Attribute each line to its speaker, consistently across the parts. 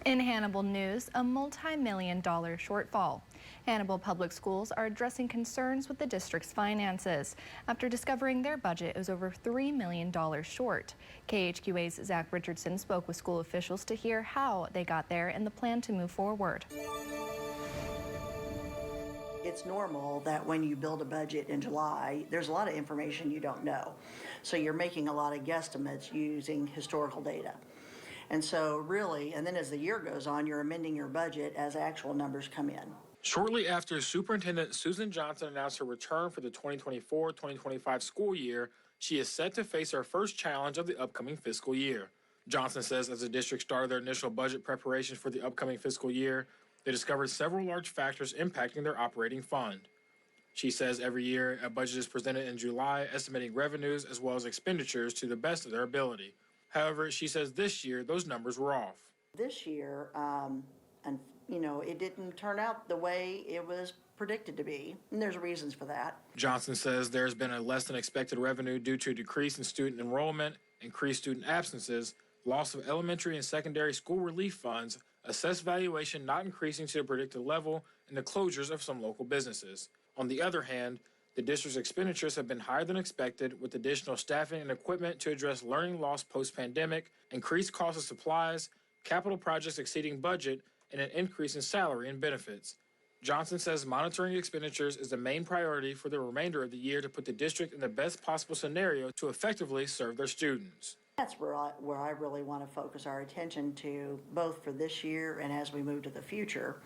Speaker 1: In Hannibal news, a multi-million-dollar shortfall. Hannibal Public Schools are addressing concerns with the district's finances after discovering their budget is over $3 million short. KHQA's Zach Richardson spoke with school officials to hear how they got there and the plan to move forward.
Speaker 2: It's normal that when you build a budget in July, there's a lot of information you don't know. So you're making a lot of guesstimates using historical data. And so really, and then as the year goes on, you're amending your budget as actual numbers come in.
Speaker 3: Shortly after Superintendent Susan Johnson announced her return for the 2024-2025 school year, she is set to face her first challenge of the upcoming fiscal year. Johnson says as the district started their initial budget preparations for the upcoming fiscal year, they discovered several large factors impacting their operating fund. She says every year a budget is presented in July, estimating revenues as well as expenditures to the best of their ability. However, she says this year those numbers were off.
Speaker 2: This year, it didn't turn out the way it was predicted to be, and there's reasons for that.
Speaker 3: Johnson says there's been a less than expected revenue due to a decrease in student enrollment, increased student absences, loss of elementary and secondary school relief funds, assessed valuation not increasing to the predicted level, and the closures of some local businesses. On the other hand, the district's expenditures have been higher than expected, with additional staffing and equipment to address learning loss post-pandemic, increased cost of supplies, capital projects exceeding budget, and an increase in salary and benefits. Johnson says monitoring expenditures is the main priority for the remainder of the year to put the district in the best possible scenario to effectively serve their students.
Speaker 2: That's where I really want to focus our attention to, both for this year and as we move to the future.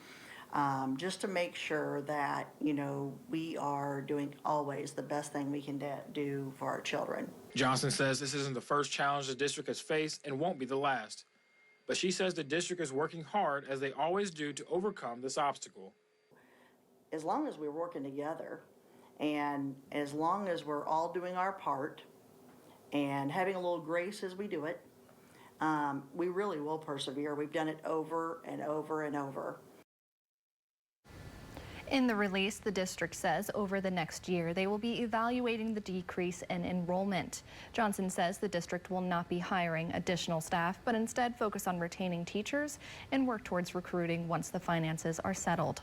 Speaker 2: Just to make sure that, we are doing always the best thing we can do for our children.
Speaker 3: Johnson says this isn't the first challenge the district has faced and won't be the last. But she says the district is working hard, as they always do, to overcome this obstacle.
Speaker 2: As long as we're working together and as long as we're all doing our part and having a little grace as we do it, we really will persevere. We've done it over and over and over.
Speaker 1: In the release, the district says over the next year, they will be evaluating the decrease in enrollment. Johnson says the district will not be hiring additional staff, but instead focus on retaining teachers and work towards recruiting once the finances are settled.